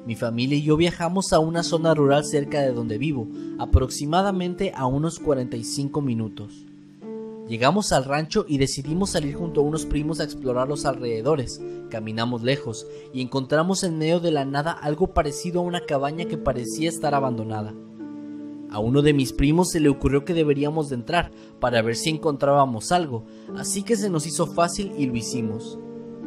Mi familia y yo viajamos a una zona rural cerca de donde vivo, aproximadamente a unos 45 minutos. Llegamos al rancho y decidimos salir junto a unos primos a explorar los alrededores. Caminamos lejos y encontramos en medio de la nada algo parecido a una cabaña que parecía estar abandonada. A uno de mis primos se le ocurrió que deberíamos de entrar para ver si encontrábamos algo, así que se nos hizo fácil y lo hicimos.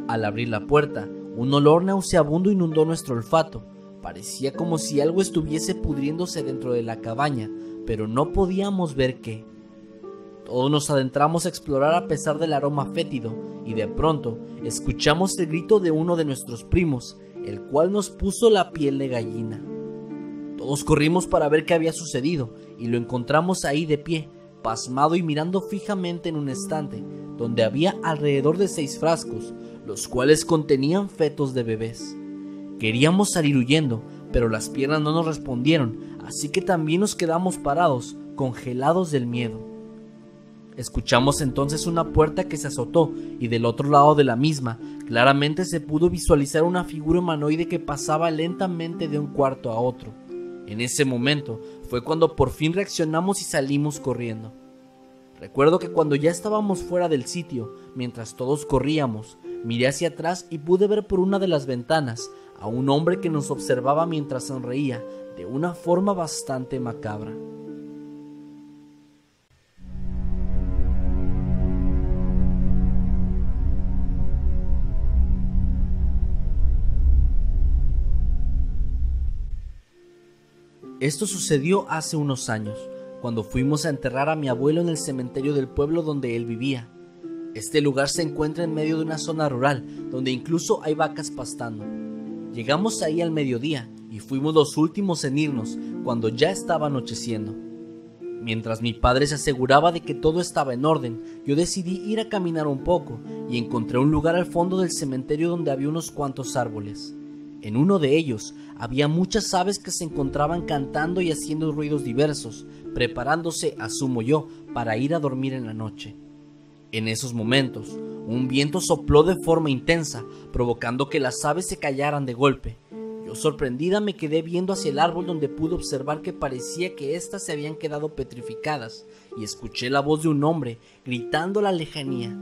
Al abrir la puerta, un olor nauseabundo inundó nuestro olfato. Parecía como si algo estuviese pudriéndose dentro de la cabaña, pero no podíamos ver qué. Todos nos adentramos a explorar a pesar del aroma fétido, y de pronto escuchamos el grito de uno de nuestros primos, el cual nos puso la piel de gallina. Todos corrimos para ver qué había sucedido, y lo encontramos ahí de pie, pasmado y mirando fijamente en un estante, donde había alrededor de 6 frascos, los cuales contenían fetos de bebés. Queríamos salir huyendo, pero las piernas no nos respondieron, así que también nos quedamos parados, congelados del miedo. Escuchamos entonces una puerta que se azotó y del otro lado de la misma, claramente se pudo visualizar una figura humanoide que pasaba lentamente de un cuarto a otro. En ese momento fue cuando por fin reaccionamos y salimos corriendo. Recuerdo que cuando ya estábamos fuera del sitio, mientras todos corríamos, miré hacia atrás y pude ver por una de las ventanas a un hombre que nos observaba mientras sonreía de una forma bastante macabra. Esto sucedió hace unos años, cuando fuimos a enterrar a mi abuelo en el cementerio del pueblo donde él vivía. Este lugar se encuentra en medio de una zona rural, donde incluso hay vacas pastando. Llegamos ahí al mediodía y fuimos los últimos en irnos, cuando ya estaba anocheciendo. Mientras mi padre se aseguraba de que todo estaba en orden, yo decidí ir a caminar un poco y encontré un lugar al fondo del cementerio donde había unos cuantos árboles. En uno de ellos había muchas aves que se encontraban cantando y haciendo ruidos diversos, preparándose, asumo yo, para ir a dormir en la noche. En esos momentos, un viento sopló de forma intensa, provocando que las aves se callaran de golpe. Yo, sorprendida, me quedé viendo hacia el árbol donde pude observar que parecía que éstas se habían quedado petrificadas, y escuché la voz de un hombre gritando a la lejanía.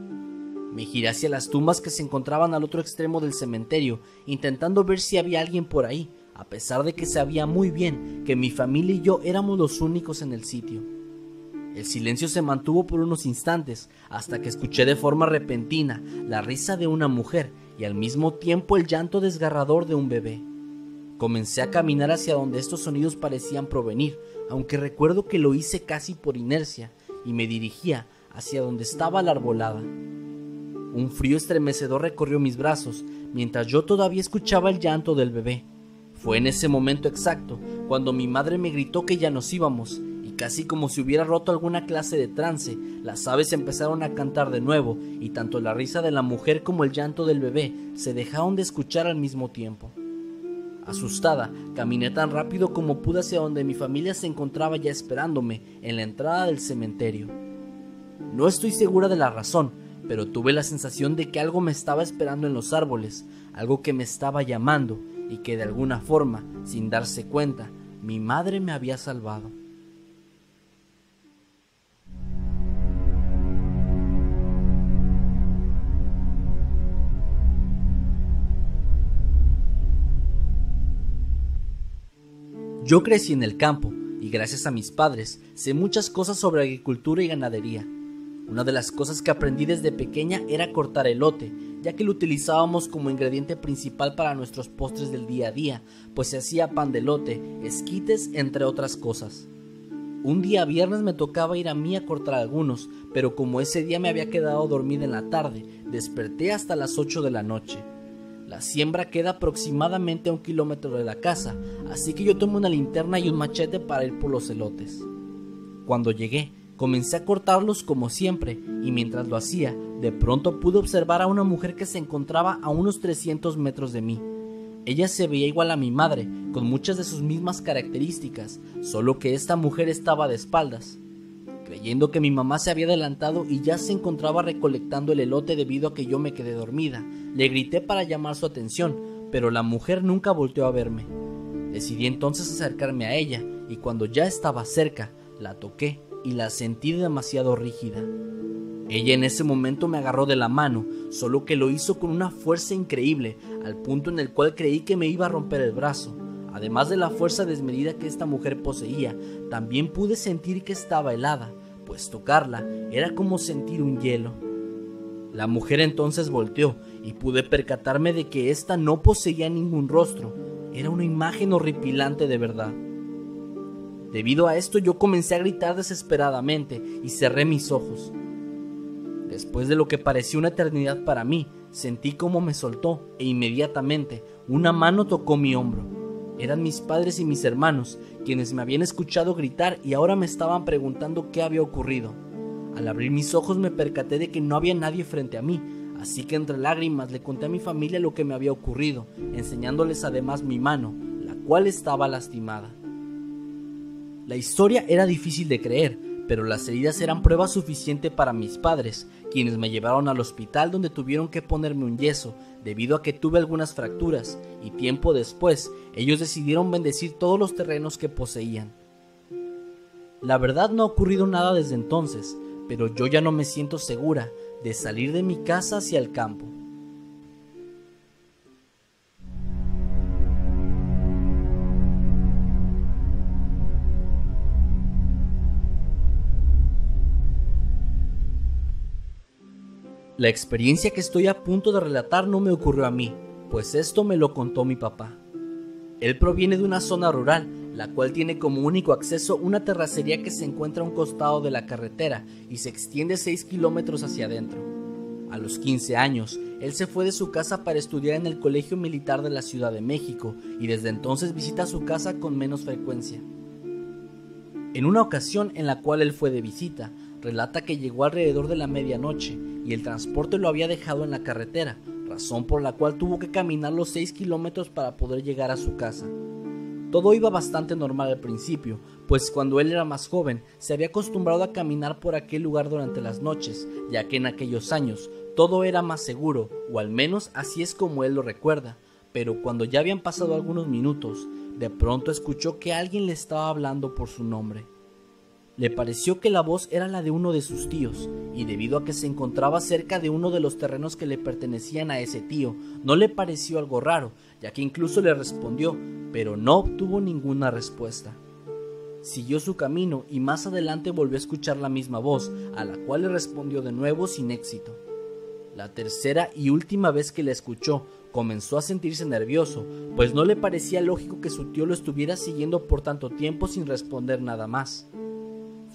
Me giré hacia las tumbas que se encontraban al otro extremo del cementerio, intentando ver si había alguien por ahí, a pesar de que sabía muy bien que mi familia y yo éramos los únicos en el sitio. El silencio se mantuvo por unos instantes, hasta que escuché de forma repentina la risa de una mujer y al mismo tiempo el llanto desgarrador de un bebé. Comencé a caminar hacia donde estos sonidos parecían provenir, aunque recuerdo que lo hice casi por inercia, y me dirigía hacia donde estaba la arbolada. Un frío estremecedor recorrió mis brazos, mientras yo todavía escuchaba el llanto del bebé. Fue en ese momento exacto cuando mi madre me gritó que ya nos íbamos, y casi como si hubiera roto alguna clase de trance, las aves empezaron a cantar de nuevo, y tanto la risa de la mujer como el llanto del bebé se dejaron de escuchar al mismo tiempo. Asustada, caminé tan rápido como pude hacia donde mi familia se encontraba ya esperándome, en la entrada del cementerio. No estoy segura de la razón, pero tuve la sensación de que algo me estaba esperando en los árboles, algo que me estaba llamando y que de alguna forma, sin darse cuenta, mi madre me había salvado. Yo crecí en el campo y gracias a mis padres sé muchas cosas sobre agricultura y ganadería. Una de las cosas que aprendí desde pequeña era cortar elote, ya que lo utilizábamos como ingrediente principal para nuestros postres del día a día, pues se hacía pan de elote, esquites, entre otras cosas. Un día viernes me tocaba ir a mí a cortar algunos, pero como ese día me había quedado dormida en la tarde, desperté hasta las 8 de la noche. La siembra queda aproximadamente a 1 kilómetro de la casa, así que yo tomé una linterna y un machete para ir por los elotes. Cuando llegué, comencé a cortarlos como siempre, y mientras lo hacía, de pronto pude observar a una mujer que se encontraba a unos 300 metros de mí. Ella se veía igual a mi madre, con muchas de sus mismas características, solo que esta mujer estaba de espaldas. Creyendo que mi mamá se había adelantado y ya se encontraba recolectando el elote debido a que yo me quedé dormida, le grité para llamar su atención, pero la mujer nunca volteó a verme. Decidí entonces acercarme a ella y cuando ya estaba cerca, la toqué y la sentí demasiado rígida. Ella en ese momento me agarró de la mano, solo que lo hizo con una fuerza increíble, al punto en el cual creí que me iba a romper el brazo. Además de la fuerza desmedida que esta mujer poseía, también pude sentir que estaba helada, pues tocarla era como sentir un hielo. La mujer entonces volteó y pude percatarme de que ésta no poseía ningún rostro, era una imagen horripilante de verdad. Debido a esto yo comencé a gritar desesperadamente y cerré mis ojos. Después de lo que pareció una eternidad para mí, sentí cómo me soltó e inmediatamente una mano tocó mi hombro. Eran mis padres y mis hermanos, quienes me habían escuchado gritar y ahora me estaban preguntando qué había ocurrido. Al abrir mis ojos me percaté de que no había nadie frente a mí, así que entre lágrimas le conté a mi familia lo que me había ocurrido, enseñándoles además mi mano, la cual estaba lastimada. La historia era difícil de creer, pero las heridas eran prueba suficiente para mis padres, quienes me llevaron al hospital donde tuvieron que ponerme un yeso debido a que tuve algunas fracturas, y tiempo después ellos decidieron bendecir todos los terrenos que poseían. La verdad no ha ocurrido nada desde entonces, pero yo ya no me siento segura de salir de mi casa hacia el campo. La experiencia que estoy a punto de relatar no me ocurrió a mí, pues esto me lo contó mi papá. Él proviene de una zona rural, la cual tiene como único acceso una terracería que se encuentra a un costado de la carretera y se extiende 6 kilómetros hacia adentro. A los 15 años, él se fue de su casa para estudiar en el Colegio Militar de la Ciudad de México y desde entonces visita su casa con menos frecuencia. En una ocasión en la cual él fue de visita, relata que llegó alrededor de la medianoche y el transporte lo había dejado en la carretera, razón por la cual tuvo que caminar los 6 kilómetros para poder llegar a su casa. Todo iba bastante normal al principio, pues cuando él era más joven se había acostumbrado a caminar por aquel lugar durante las noches, ya que en aquellos años todo era más seguro, o al menos así es como él lo recuerda, pero cuando ya habían pasado algunos minutos, de pronto escuchó que alguien le estaba hablando por su nombre. Le pareció que la voz era la de uno de sus tíos, y debido a que se encontraba cerca de uno de los terrenos que le pertenecían a ese tío, no le pareció algo raro, ya que incluso le respondió, pero no obtuvo ninguna respuesta. Siguió su camino y más adelante volvió a escuchar la misma voz, a la cual le respondió de nuevo sin éxito. La tercera y última vez que la escuchó, comenzó a sentirse nervioso, pues no le parecía lógico que su tío lo estuviera siguiendo por tanto tiempo sin responder nada más.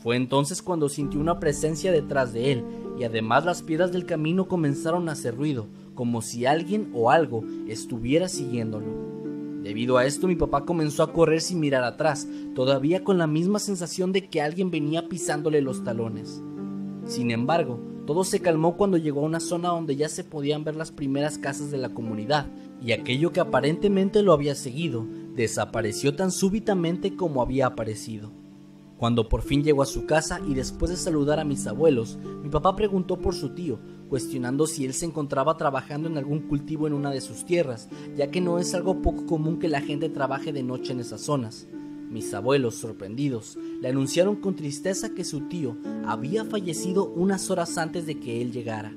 Fue entonces cuando sintió una presencia detrás de él, y además las piedras del camino comenzaron a hacer ruido, como si alguien o algo estuviera siguiéndolo. Debido a esto, mi papá comenzó a correr sin mirar atrás, todavía con la misma sensación de que alguien venía pisándole los talones. Sin embargo, todo se calmó cuando llegó a una zona donde ya se podían ver las primeras casas de la comunidad, y aquello que aparentemente lo había seguido, desapareció tan súbitamente como había aparecido. Cuando por fin llegó a su casa y después de saludar a mis abuelos, mi papá preguntó por su tío, cuestionando si él se encontraba trabajando en algún cultivo en una de sus tierras, ya que no es algo poco común que la gente trabaje de noche en esas zonas. Mis abuelos, sorprendidos, le anunciaron con tristeza que su tío había fallecido unas horas antes de que él llegara.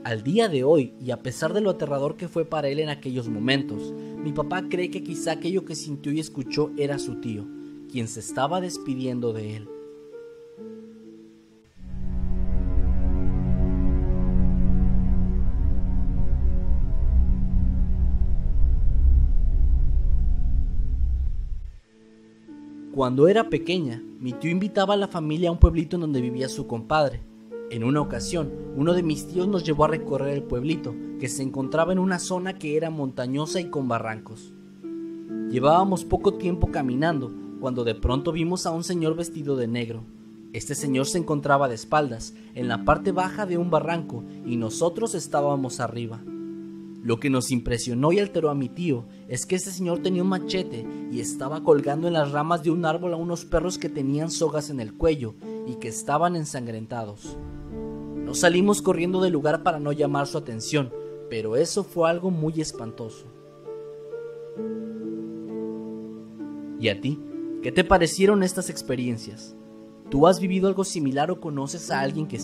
Al día de hoy, y a pesar de lo aterrador que fue para él en aquellos momentos, mi papá cree que quizá aquello que sintió y escuchó era su tío, quien se estaba despidiendo de él. Cuando era pequeña, mi tío invitaba a la familia a un pueblito en donde vivía su compadre. En una ocasión, uno de mis tíos nos llevó a recorrer el pueblito, que se encontraba en una zona que era montañosa y con barrancos. Llevábamos poco tiempo caminando, cuando de pronto vimos a un señor vestido de negro. Este señor se encontraba de espaldas, en la parte baja de un barranco, y nosotros estábamos arriba. Lo que nos impresionó y alteró a mi tío es que este señor tenía un machete y estaba colgando en las ramas de un árbol a unos perros que tenían sogas en el cuello y que estaban ensangrentados. Nos salimos corriendo del lugar para no llamar su atención, pero eso fue algo muy espantoso. ¿Y a ti? ¿Qué te parecieron estas experiencias? ¿Tú has vivido algo similar o conoces a alguien que